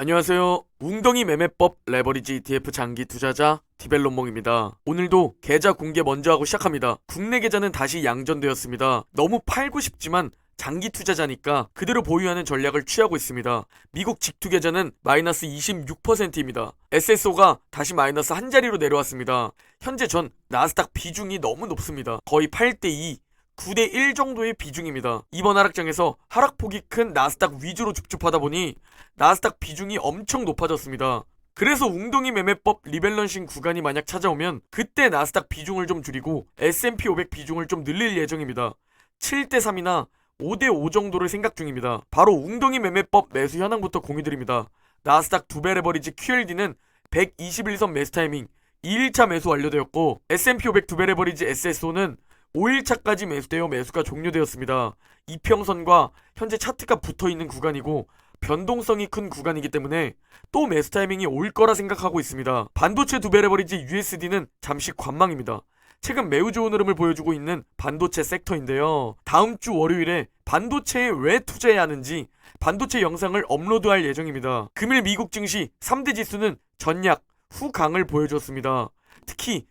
안녕하세요. 웅덩이 매매법 레버리지 ETF 장기 투자자 디벨론몽입니다. 오늘도 계좌 공개 먼저 하고 시작합니다. 국내 계좌는 다시 양전되었습니다. 너무 팔고 싶지만 장기 투자자니까 그대로 보유하는 전략을 취하고 있습니다. 미국 직투 계좌는 마이너스 26%입니다. SSO가 다시 마이너스 한 자리로 내려왔습니다. 현재 전 나스닥 비중이 너무 높습니다. 거의 8대2 9대1 정도의 비중입니다. 이번 하락장에서 하락폭이 큰 나스닥 위주로 줍줍하다 보니 나스닥 비중이 엄청 높아졌습니다. 그래서 웅덩이 매매법 리밸런싱 구간이 만약 찾아오면 그때 나스닥 비중을 좀 줄이고 S&P 500 비중을 좀 늘릴 예정입니다. 7대3이나 5대5 정도를 생각 중입니다. 바로 웅덩이 매매법 매수 현황부터 공유드립니다. 나스닥 2배 레버리지 QLD는 121선 매수 타이밍 2일차 매수 완료되었고 S&P 500 2배 레버리지 SSO는 5일차까지 매수되어 매수가 종료되었습니다. 이평선과 현재 차트가 붙어있는 구간이고 변동성이 큰 구간이기 때문에 또 매수 타이밍이 올 거라 생각하고 있습니다. 반도체 2배 레버리지 USD는 잠시 관망입니다. 최근 매우 좋은 흐름을 보여주고 있는 반도체 섹터인데요. 다음 주 월요일에 반도체에 왜 투자해야 하는지 반도체 영상을 업로드할 예정입니다. 금일 미국 증시 3대 지수는 전약 후강을 보여줬습니다. 특히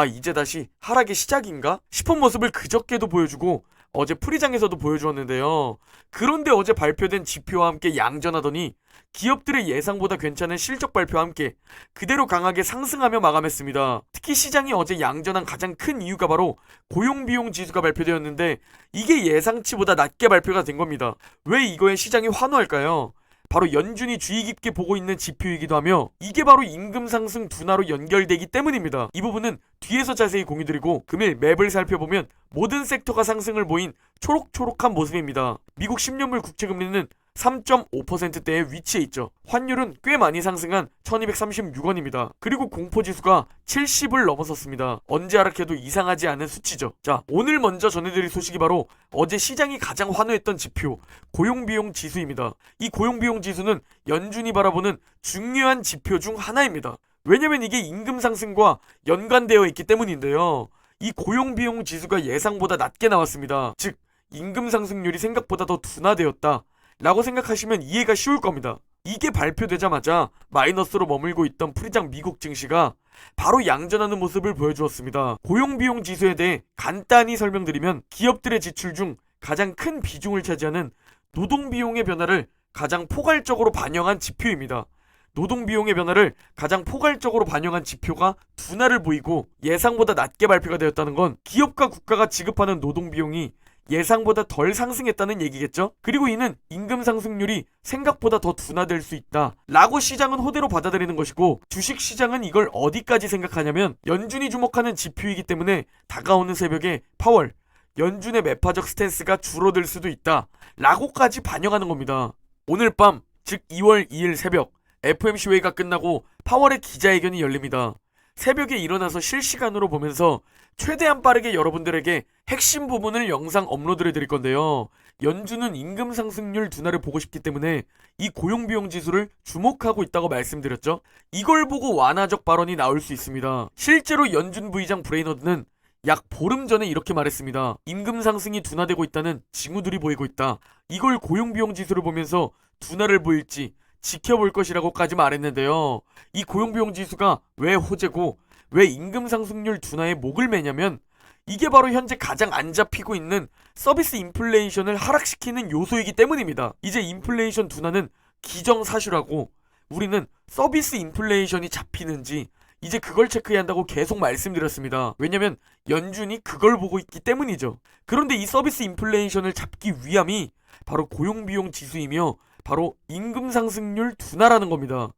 이제 다시 하락의 시작인가 싶은 모습을 그저께도 보여주고 어제 프리장에서도 보여주었는데요. 그런데 어제 발표된 지표와 함께 양전하더니 기업들의 예상보다 괜찮은 실적 발표와 함께 그대로 강하게 상승하며 마감했습니다. 특히 시장이 어제 양전한 가장 큰 이유가 바로 고용비용 지수가 발표되었는데 이게 예상치보다 낮게 발표가 된 겁니다. 왜 이거에 시장이 환호할까요? 바로 연준이 주의 깊게 보고 있는 지표이기도 하며 이게 바로 임금 상승 둔화로 연결되기 때문입니다. 이 부분은 뒤에서 자세히 공유드리고 금일 맵을 살펴보면 모든 섹터가 상승을 보인 초록초록한 모습입니다. 미국 10년물 국채금리는 3.5%대에 위치해 있죠. 환율은 꽤 많이 상승한 1236원입니다. 그리고 공포지수가 70을 넘어섰습니다. 언제 하락해도 이상하지 않은 수치죠. 자, 오늘 먼저 전해드릴 소식이 바로 어제 시장이 가장 환호했던 지표 고용비용 지수입니다. 이 고용비용 지수는 연준이 바라보는 중요한 지표 중 하나입니다. 왜냐면 이게 임금 상승과 연관되어 있기 때문인데요. 이 고용비용 지수가 예상보다 낮게 나왔습니다. 즉 임금 상승률이 생각보다 더 둔화되었다 라고 생각하시면 이해가 쉬울 겁니다. 이게 발표되자마자 마이너스로 머물고 있던 프리장 미국 증시가 바로 양전하는 모습을 보여주었습니다. 고용비용 지수에 대해 간단히 설명드리면 기업들의 지출 중 가장 큰 비중을 차지하는 노동비용의 변화를 가장 포괄적으로 반영한 지표입니다. 노동비용의 변화를 가장 포괄적으로 반영한 지표가 둔화를 보이고 예상보다 낮게 발표가 되었다는 건 기업과 국가가 지급하는 노동비용이 예상보다 덜 상승했다는 얘기겠죠? 그리고 이는 임금 상승률이 생각보다 더 둔화될 수 있다 라고 시장은 호대로 받아들이는 것이고 주식시장은 이걸 어디까지 생각하냐면 연준이 주목하는 지표이기 때문에 다가오는 새벽에 파월 연준의 매파적 스탠스가 줄어들 수도 있다 라고까지 반영하는 겁니다. 오늘 밤 즉 2월 2일 새벽 FOMC 회의가 끝나고 파월의 기자회견이 열립니다. 새벽에 일어나서 실시간으로 보면서 최대한 빠르게 여러분들에게 핵심 부분을 영상 업로드를 드릴 건데요. 연준은 임금 상승률 둔화를 보고 싶기 때문에 이 고용비용 지수를 주목하고 있다고 말씀드렸죠. 이걸 보고 완화적 발언이 나올 수 있습니다. 실제로 연준 부의장 브레이너드는 약 보름 전에 이렇게 말했습니다. 임금 상승이 둔화되고 있다는 징후들이 보이고 있다. 이걸 고용비용 지수를 보면서 둔화를 보일지 지켜볼 것이라고까지 말했는데요. 이 고용비용 지수가 왜 호재고 왜 임금 상승률 둔화에 목을 매냐면 이게 바로 현재 가장 안 잡히고 있는 서비스 인플레이션을 하락시키는 요소이기 때문입니다. 이제 인플레이션 둔화는 기정사실화고 우리는 서비스 인플레이션이 잡히는지 이제 그걸 체크해야 한다고 계속 말씀드렸습니다. 왜냐면 연준이 그걸 보고 있기 때문이죠. 그런데 이 서비스 인플레이션을 잡기 위함이 바로 고용비용 지수이며 바로 임금 상승률 둔화라는 겁니다.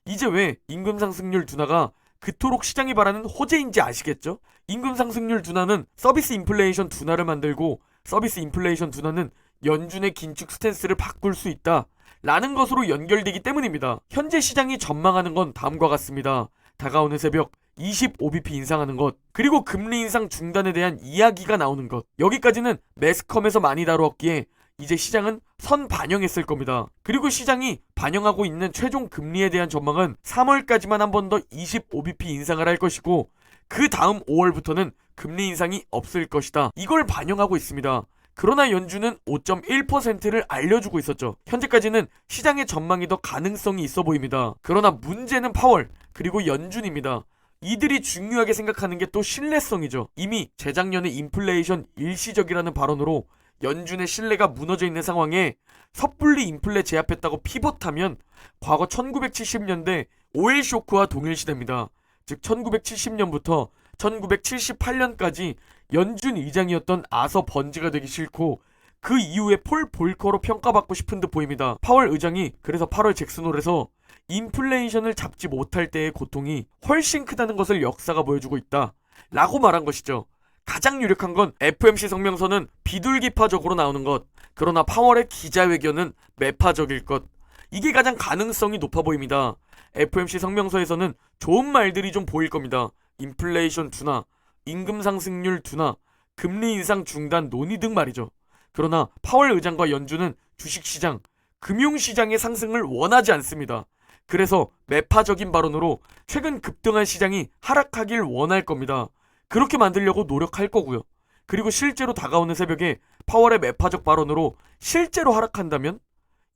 이제 왜 임금 상승률 둔화가 그토록 시장이 바라는 호재인지 아시겠죠? 임금 상승률 둔화는 서비스 인플레이션 둔화를 만들고 서비스 인플레이션 둔화는 연준의 긴축 스탠스를 바꿀 수 있다 라는 것으로 연결되기 때문입니다. 현재 시장이 전망하는 건 다음과 같습니다. 다가오는 새벽 25bp 인상하는 것, 그리고 금리 인상 중단에 대한 이야기가 나오는 것, 여기까지는 매스컴에서 많이 다루었기에 이제 시장은 선 반영했을 겁니다. 그리고 시장이 반영하고 있는 최종 금리에 대한 전망은 3월까지만 한 번 더 25bp 인상을 할 것이고 그 다음 5월부터는 금리 인상이 없을 것이다. 이걸 반영하고 있습니다. 그러나 연준은 5.1%를 알려주고 있었죠. 현재까지는 시장의 전망이 더 가능성이 있어 보입니다. 그러나 문제는 파월 그리고 연준입니다. 이들이 중요하게 생각하는 게 또 신뢰성이죠. 이미 재작년에 인플레이션 일시적이라는 발언으로 연준의 신뢰가 무너져 있는 상황에 섣불리 인플레 제압했다고 피벗하면 과거 1970년대 오일 쇼크와 동일시됩니다. 즉 1970년부터 1978년까지 연준 의장이었던 아서 번지가 되기 싫고 그 이후에 폴 볼커로 평가받고 싶은 듯 보입니다. 파월 의장이 그래서 8월 잭슨홀에서 인플레이션을 잡지 못할 때의 고통이 훨씬 크다는 것을 역사가 보여주고 있다 라고 말한 것이죠. 가장 유력한 건 FOMC 성명서는 비둘기파적으로 나오는 것, 그러나 파월의 기자회견은 매파적일 것, 이게 가장 가능성이 높아 보입니다. FOMC 성명서에서는 좋은 말들이 좀 보일 겁니다. 인플레이션 둔화, 임금 상승률 둔화, 금리 인상 중단 논의 등 말이죠. 그러나 파월 의장과 연준은 주식시장, 금융시장의 상승을 원하지 않습니다. 그래서 매파적인 발언으로 최근 급등한 시장이 하락하길 원할 겁니다. 그렇게 만들려고 노력할 거고요. 그리고 실제로 다가오는 새벽에 파월의 매파적 발언으로 실제로 하락한다면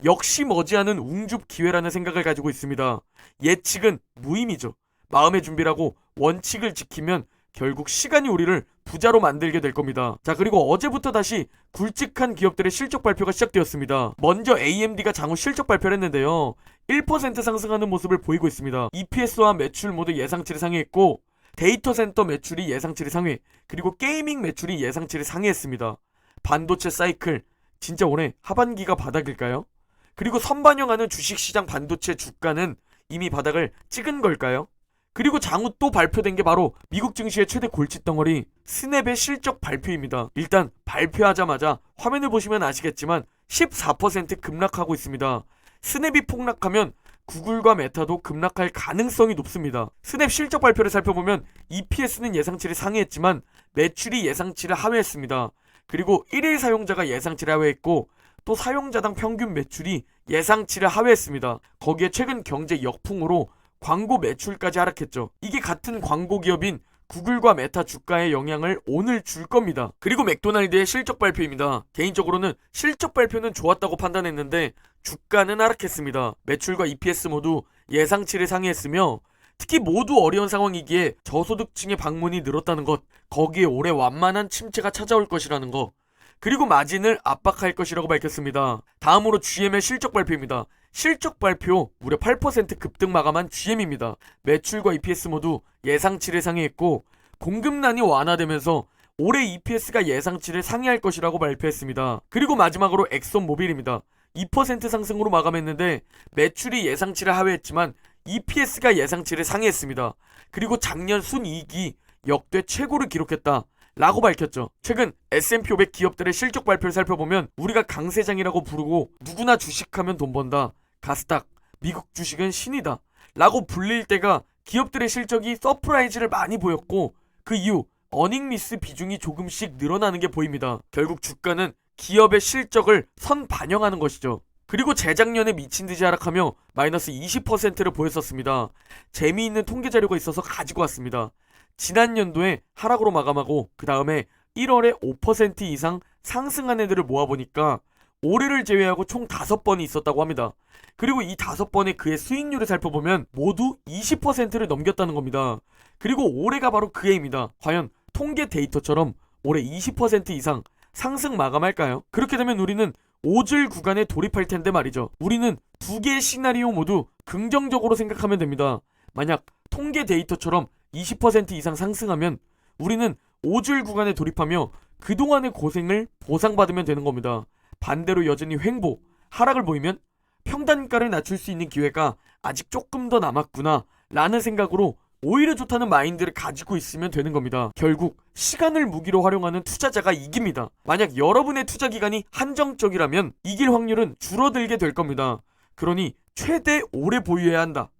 역시 머지않은 웅줍 기회라는 생각을 가지고 있습니다. 예측은 무의미죠. 마음의 준비라고 원칙을 지키면 결국 시간이 우리를 부자로 만들게 될 겁니다. 자, 그리고 어제부터 다시 굵직한 기업들의 실적 발표가 시작되었습니다. 먼저 AMD가 장후 실적 발표를 했는데요. 1% 상승하는 모습을 보이고 있습니다. EPS와 매출 모두 예상치를 상회했고 데이터 센터 매출이 예상치를 상회, 그리고 게이밍 매출이 예상치를 상회했습니다. 반도체 사이클 진짜 올해 하반기가 바닥일까요? 그리고 선반영하는 주식시장 반도체 주가는 이미 바닥을 찍은 걸까요? 그리고 장후 또 발표된 게 바로 미국 증시의 최대 골칫덩어리 스냅의 실적 발표입니다. 일단 발표하자마자 화면을 보시면 아시겠지만 14% 급락하고 있습니다. 스냅이 폭락하면 구글과 메타도 급락할 가능성이 높습니다. 스냅 실적 발표를 살펴보면 EPS는 예상치를 상회했지만 매출이 예상치를 하회했습니다. 그리고 1일 사용자가 예상치를 하회했고 또 사용자당 평균 매출이 예상치를 하회했습니다. 거기에 최근 경제 역풍으로 광고 매출까지 하락했죠. 이게 같은 광고 기업인 구글과 메타 주가에 영향을 오늘 줄 겁니다. 그리고 맥도날드의 실적 발표입니다. 개인적으로는 실적 발표는 좋았다고 판단했는데 주가는 하락했습니다. 매출과 EPS 모두 예상치를 상회했으며 특히 모두 어려운 상황이기에 저소득층의 방문이 늘었다는 것, 거기에 올해 완만한 침체가 찾아올 것이라는 것, 그리고 마진을 압박할 것이라고 밝혔습니다. 다음으로 GM의 실적 발표입니다. 실적 발표 무려 8% 급등 마감한 GM입니다. 매출과 EPS 모두 예상치를 상회했고 공급난이 완화되면서 올해 EPS가 예상치를 상회할 것이라고 발표했습니다. 그리고 마지막으로 엑손모빌입니다. 2% 상승으로 마감했는데 매출이 예상치를 하회했지만 EPS가 예상치를 상회했습니다. 그리고 작년 순이익이 역대 최고를 기록했다 라고 밝혔죠. 최근 S&P 500 기업들의 실적 발표를 살펴보면 우리가 강세장이라고 부르고 누구나 주식하면 돈 번다, 가스닥, 미국 주식은 신이다 라고 불릴 때가 기업들의 실적이 서프라이즈를 많이 보였고 그 이후 어닝미스 비중이 조금씩 늘어나는 게 보입니다. 결국 주가는 기업의 실적을 선반영하는 것이죠. 그리고 재작년에 미친듯이 하락하며 마이너스 20%를 보였었습니다. 재미있는 통계 자료가 있어서 가지고 왔습니다. 지난 연도에 하락으로 마감하고 그 다음에 1월에 5% 이상 상승한 애들을 모아보니까 올해를 제외하고 총 5번이 있었다고 합니다. 그리고 이 5번의 그의 수익률을 살펴보면 모두 20%를 넘겼다는 겁니다. 그리고 올해가 바로 그 해입니다. 과연 통계 데이터처럼 올해 20% 이상 상승 마감할까요? 그렇게 되면 우리는 5줄 구간에 돌입할 텐데 말이죠. 우리는 두 개의 시나리오 모두 긍정적으로 생각하면 됩니다. 만약 통계 데이터처럼 20% 이상 상승하면 우리는 5줄 구간에 돌입하며 그동안의 고생을 보상받으면 되는 겁니다. 반대로 여전히 횡보, 하락을 보이면 평단가를 낮출 수 있는 기회가 아직 조금 더 남았구나 라는 생각으로 오히려 좋다는 마인드를 가지고 있으면 되는 겁니다. 결국 시간을 무기로 활용하는 투자자가 이깁니다. 만약 여러분의 투자 기간이 한정적이라면 이길 확률은 줄어들게 될 겁니다. 그러니 최대 오래 보유해야 한다.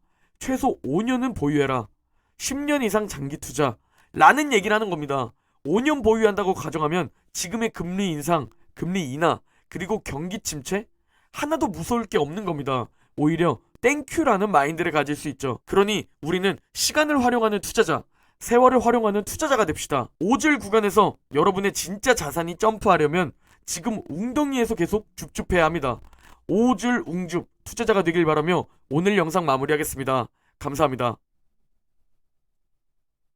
최소 5년은 보유해라. 10년 이상 장기 투자 라는 얘기를 하는 겁니다. 5년 보유한다고 가정하면 지금의 금리 인상, 금리 인하, 그리고 경기 침체 하나도 무서울 게 없는 겁니다. 오히려 땡큐라는 마인드를 가질 수 있죠. 그러니 우리는 시간을 활용하는 투자자, 세월을 활용하는 투자자가 됩시다. 5줄 구간에서 여러분의 진짜 자산이 점프하려면 지금 웅덩이에서 계속 줍줍해야 합니다. 5줄 웅줍 투자자가 되길 바라며 오늘 영상 마무리하겠습니다. 감사합니다.